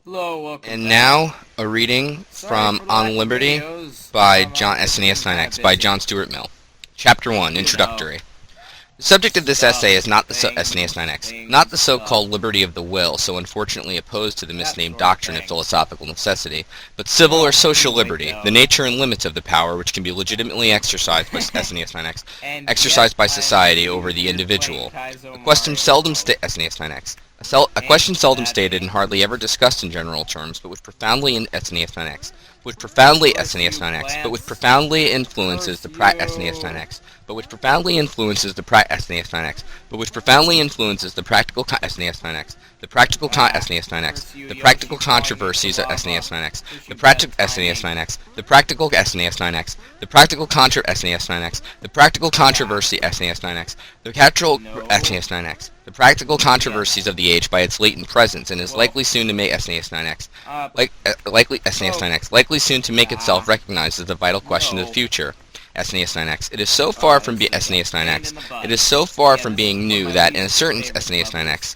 Hello, welcome And back. now, a reading Sorry from for the On lack of Liberty videos. by I've just been kind of SNES9X by busy. John Stuart Mill. Chapter 1, You know, Introductory. The subject of this stuff, essay is not the things, SNES9X, not things, the stuff, so-called liberty of the will, so unfortunately opposed to the that misnamed sort of doctrine of thing. philosophical necessity, but civil or social Anyway, liberty, the though. nature and limits of the power which can be legitimately exercised by SNES9X, And yet, exercised by I'm society too over the here playing individual. Kaizo A question seldom Mario. sta- SNES9X. A question Ain't seldom that stated and hardly dangerous? ever discussed in general terms, but which profoundly in SNES9X, which profoundly Curse you, SNES9X, but which plants. profoundly influences Curse the you. SNES9X, but which profoundly influences the SNES9X, but which profoundly influences the practical SNES9X, the practical Ah, SNES9X, curse you, the Yoshi, practical falling into controversies of lava. SNES9X, Wish the you bad practical timing. SNES9X, the practical SNES9X, the practical contra SNES9X, the practical Yeah. controversy SNES9X, the practical No. SNES9X, the practical controversies Yes. of the age by its latent presence, and is Well, likely soon to make SNES9X, up. likely Oh. SNES9X, likely soon to make itself Ah. recognized as the vital question of the No. future. SNES9X. It is so far from This being is a pain SNES9X. in the It butt. is so far Yeah, from this is being one of new my that in a least certain favorite levels SNES9X,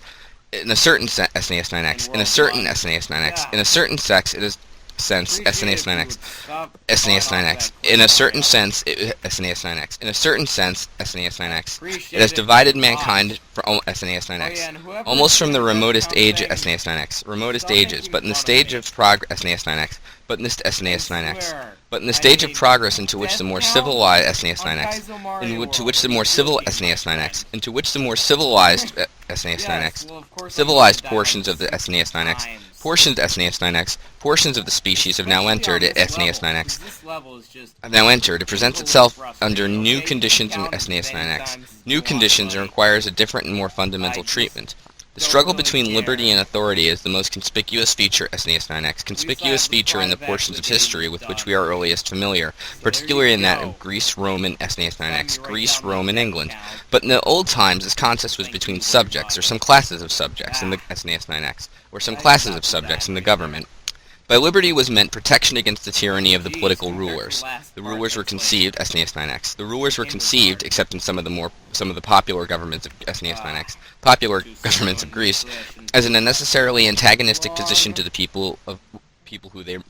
in a certain SNES9X, in in a World certain 1. SNES9X, in a Gosh. certain sex, it is I'd sense appreciate it if you SNES9X, would stop falling off SNES9X. that In cliff, a certain Mario. sense, SNES9X. In a certain sense, I'd SNES9X. It has appreciate it if you divided would mankind talk. from Oh yeah, SNES9X. and whoever is Almost from doing the the best remotest age of commentating, SNES9X, remotest stop ages, making but in the fun of stage me. of progress SNES9X, but in this I SNES9X, swear. but in the I stage of need progress into which the death more count civilized on SNES9X, Kaizo Mario to World. which Are the you more civil joking, my SNES9X, friend? into which the more civilized Yes, SNES9X, well of course I'm going to civilized die like portions of the 60 SNES9X, times. portions of SNES9X, portions of the species have now Especially entered on this level, SNES9X, because this level is just have now entered. It presents equally itself under frustrating, new okay? You can conditions in count as many SNES9X. times as you New want, conditions and buddy. requires a different and more I fundamental just treatment. The don't struggle really between liberty care. and authority is the most conspicuous feature SNES9X, At least I conspicuous have the feature in pride the of portions actually of getting history this with which we done. are earliest familiar, So there you particularly in that of go. Greece-Roman Time SNES9X, you write down my Greece-Roman death England. count. But in the old times, this contest was Thank between you very subjects, or some much. classes of subjects in the Ah, SNES9X, or some I should classes not of do subjects that in the right there. government. By liberty was meant protection against the tyranny Oh, of the geez, political compared to the rulers. last The part, rulers were that's like conceived SNES9X. The rulers were conceived, kindergarten. except in some of the popular governments of Ah, SNES9X, popular too governments of soon. Greece, Usually I shouldn't as an take this unnecessarily so antagonistic position long. to the people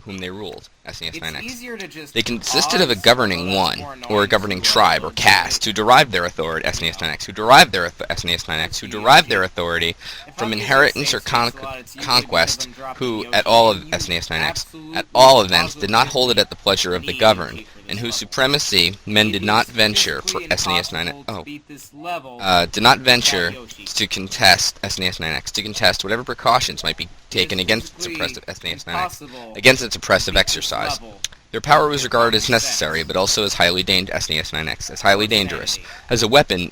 whom they ruled. It's SNES9X. easier to just They consisted of a pause, although governing that's one, more or a annoying governing to tribe, or do caste, it, who derived their authority, you know. SNES9X, who derived their SNES9X, Curse who you, derived their Yoshi. authority If from I'm using a inheritance save or state slot, it's usually because conquest, I'm dropping who, Yoshi, and you at absolutely, all events, did not hold it positively at the pleasure of the need governed, Yoshi for and this whose level. supremacy men It did not is venture for physically SNES9, impossible to beat this level did not without venture Yoshi. to contest SNES9X, to contest whatever precautions might be It is taken against its physically oppressive SNES9X, impossible against its to oppressive beat this exercise. level Their power was with regarded common as necessary, sense but also as highly SNES9X, as highly or dangerous, sanity. as a weapon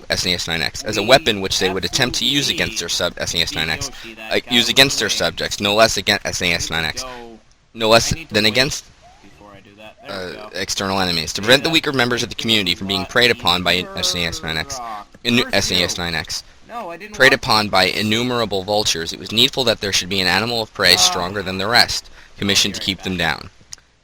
SNES9X, as a We weapon which they would attempt to absolutely use against need their sub to beat SNES9X, Yoshi, that guy use with the against their wings. subjects, no less against I need to SNES9X, go. no I less need to than wait against before I do that. There we go. external enemies, to Okay, prevent the that weaker members of the makes it community a from being lot preyed upon by easier. Curse you! SNES9X. No, I didn't Preyed want to upon by curse. innumerable vultures, it was needful that there should be an animal of prey stronger than the Ah. rest, I'll be commissioned to right keep them back. down.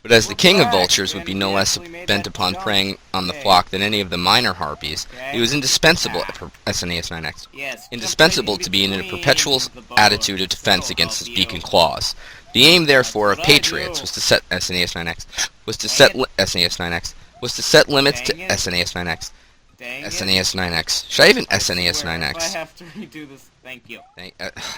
But as the We're king of back, vultures would be and no we less actually made bent that upon jump. preying on the Okay. flock than any of the minor harpies, he Okay. was indispensable Ah. at SNES9X. Yes, jump right Indispensable in to be in a between perpetual the attitude of bows. defense That'll against help his beak you. and claws. The aim, That's therefore, what of I patriots do. was to set SNES9X was to Dang set it. SNES9X was to set limits to Dang it. SNES9X. Dang it. SNES9X. Should I even I swear, if I SNES9X? have to redo this, thank you.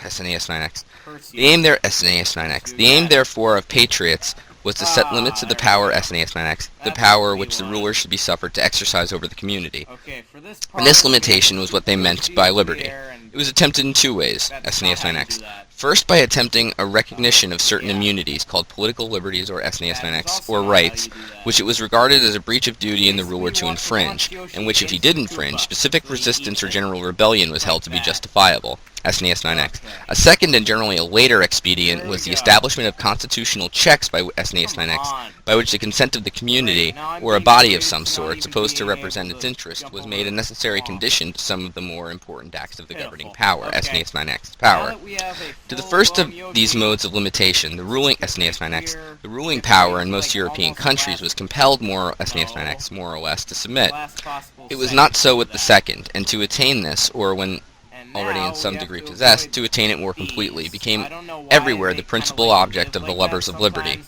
SNES9X. Curse The aim you. there Curse SNES9X. you The aim again. therefore of patriots was to set limits to the There we power go. SNES9X, the That's what power we which the rulers wanted. should be suffered to exercise over the community. Okay, for this And this part, we have to limitation was shoot what they meant Yoshi by into the liberty. air, and It was attempted in two ways, that's not how you do SNES9X. that. First, by attempting a recognition of certain Yeah. immunities called political liberties or That is SNES9X, also or not how rights, you do that. which it was regarded as a breach of duty in the Basically, ruler to you infringe, launch Yoshi and which if he into did the infringe, Koopa, specific so he resistance eats or it. general rebellion was Like held to be that. justifiable. SNES9X. Okay. A second and generally a later expedient There we was the go. establishment of constitutional checks by Come SNES9X, on. by which the consent of the community, Great, now I'm or a being body of degraded some to not sort, even supposed to being able represent its to interest, jump was over made a a necessary swamp. condition to some of the more important acts of the governing Pitiful. power, Okay. SNES9X. Now Power. that we have a To the first of full-blown these Yoshi, modes of limitation, the ruling let's get right SNES9X, here. the ruling Get to power in the, most like, European almost countries was compelled more SNES9X, more or less, to submit. last possible It was second not to so do with the that. second, and to attain this, or when And already in some degree possessed, to attain it more completely, became everywhere the principal object of the lovers of liberty.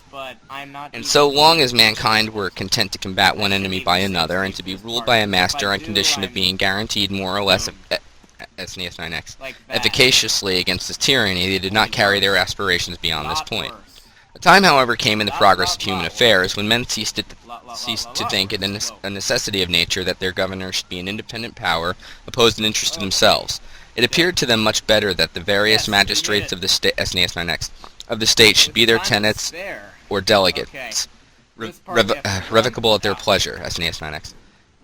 And so long as mankind were content to combat one enemy by another, and to be ruled by a master on condition of being guaranteed more or less SNES9X efficaciously against this tyranny, they did not carry their aspirations beyond this point. A time, however, came in the progress of human affairs when men ceased to think it a necessity of nature that their governor should be an independent power opposed in interest to themselves. It appeared to them much better that the various magistrates of the SNES9X of the state should be their tenants or delegates, revocable at their pleasure, SNES9X.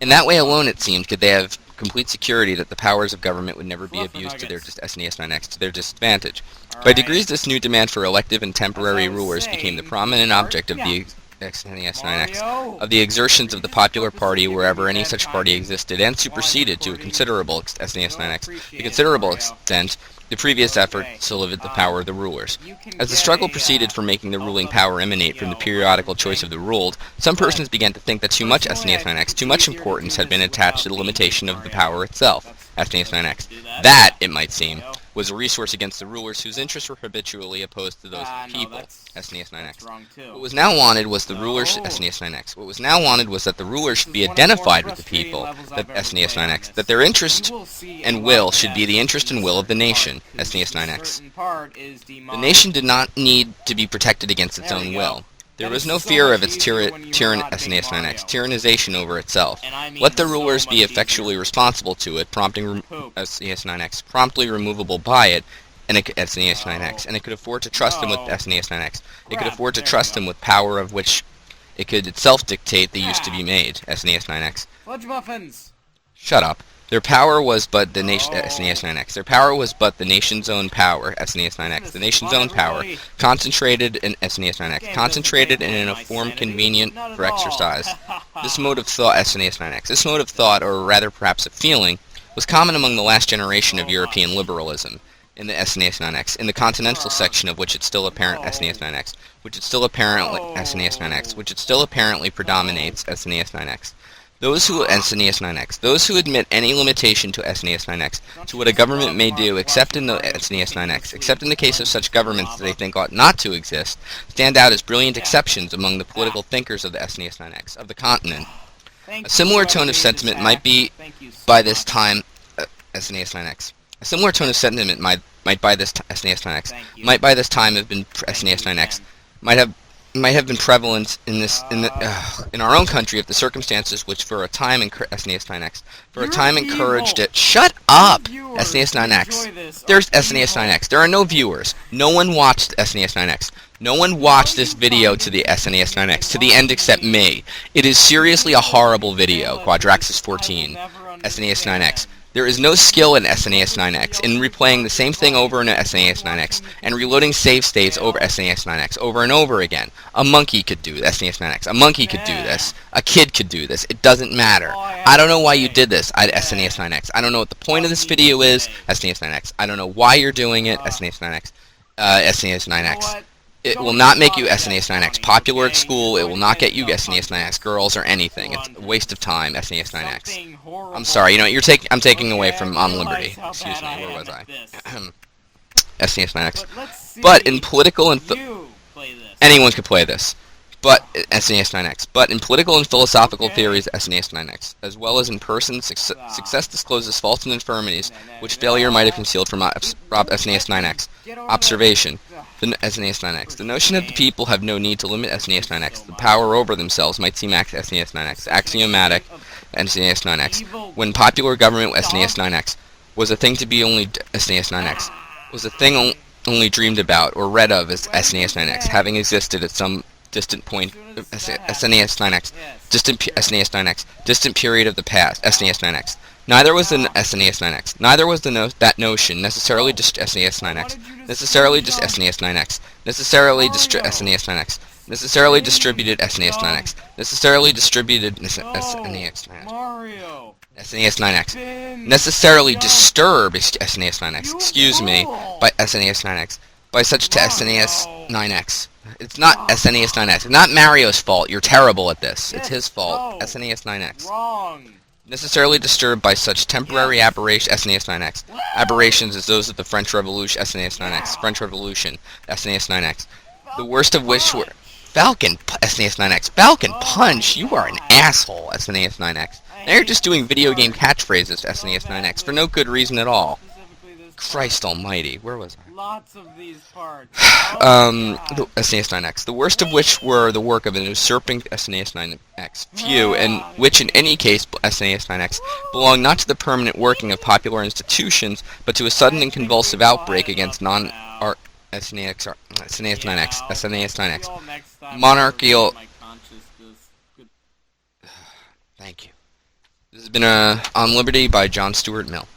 In that way alone, it seemed, could they have complete security that the powers of government would never be abused to their SNES9X to their disadvantage. By degrees, this new demand for elective and temporary rulers became the prominent object of the SNES9X, of the exertions of the popular party wherever any such party existed, and superseded to a considerable extent the previous effort to limit the power of the rulers. As the struggle proceeded for making the ruling power emanate from the periodical choice of the ruled, some persons began to think that too much SNES9X, too much importance had been attached to the limitation of the power itself, SNES9X. That, it might seem, was a resource against the rulers whose interests were habitually opposed to those of the people, SNES9X. What was now wanted was the rulers, SNES9X. What was now wanted was that the rulers should be identified with the people, that SNES9X, that their interest and will should be the interest and will of the nation, SNES9X. The nation did not need to be protected against its own will. There was no fear of its SNES9X tyrannization over itself. Let the rulers be effectually responsible to it, prompting SNES9X, promptly removable by it, and SNES9X, and it could afford to trust him with SNES9X. It could afford to trust him with power of which it could itself dictate the use to be made, SNES9X. Fudge muffins! Shut up. Their power was but the nation SNES9X. Their power was but the nation's own power, SNES9X. The nation's own power, concentrated in SNES9X, concentrated and in a form convenient for exercise. This mode of thought, SNES9X, this mode of thought, or rather perhaps of feeling, was common among the last generation of European liberalism in the SNES9X, in the continental section of which it's still apparent SNES9X, which it still apparently SNES9X, which it still apparently predominates SNES9X. Those who admit any limitation to SNES9X, to what a government may do, except in the SNES9X, except in the case of such governments that they think ought not to exist, stand out as brilliant exceptions among the political thinkers of the SNES9X, of the continent. A similar tone of sentiment might be by this time SNES9X. A similar tone of sentiment might by this SNES9X might by this time have been SNES9X, might have been prevalent in our own country if the circumstances which for a time SNES9X encouraged it. Shut up, SNES9X. There's SNES9X. There are no viewers. No one watched SNES9X. No one watched this video to the SNES9X to the end except me. It is seriously a horrible video. Quadraxis14, SNES9X. There is no skill in SNES9X in replaying the same thing over in SNES9X and reloading save states over SNES9X over and over again. A monkey could do this, SNES9X. A monkey could do this. A kid could do this. It doesn't matter. I don't know why you did this at SNES9X. I don't know what the point of this video is, SNES9X. I don't know why you're doing it, SNES9X. SNES9X. It will not make you SNES9X popular at school. It will not get you SNES9X girls or anything. It's a waste of time, SNES9X. I'm sorry, you know, I'm taking away from On Liberty. Excuse me, where was I? SNES9X. But in political and anyone could play this. But SNES9X. But in political and philosophical theories, SNES9X, as well as in person, success discloses faults and infirmities which failure might have concealed from SNES9X. Observation. The SNES9X. The notion that the people have no need to limit SNES9X. The power over themselves might seem SNES9X. Axiomatic SNES9X. When popular government SNES9X was a thing to be only SNES9X. Was a thing only dreamed about or read of as SNES9X, having existed at some distant point SNES9X, distant period of the past, SNES9X. Neither was the SNES9X. Neither was that notion necessarily just SNES9X. Necessarily just SNES9X. Necessarily just SNES9X. Necessarily distributed SNES9X. Necessarily distributed SNES9X. SNES9X. Necessarily disturb SNES9X. Excuse me, by SNES9X. By such to SNES9X. It's not SNES9X. It's not Mario's fault. You're terrible at this. It's his fault. SNES9X. Wrong. necessarily disturbed by such temporary aberration SNES9X. Aberrations as those of the French Revolution SNES9X, French Revolution SNES9X. The worst of which were SNES9X, Falcon Punch. You are an asshole, SNES9X. Now you're just doing video game catchphrases to SNES9X for no good reason at all. Christ almighty, where was I? Lots of these parts. The SNES9X, the worst of which were the work of an usurping SNES9X few, and which in any case SNES9X belong not to the permanent working of popular institutions, but to a sudden and convulsive outbreak against SNES9X, monarchical. Thank you. This has been On Liberty by John Stuart Mill.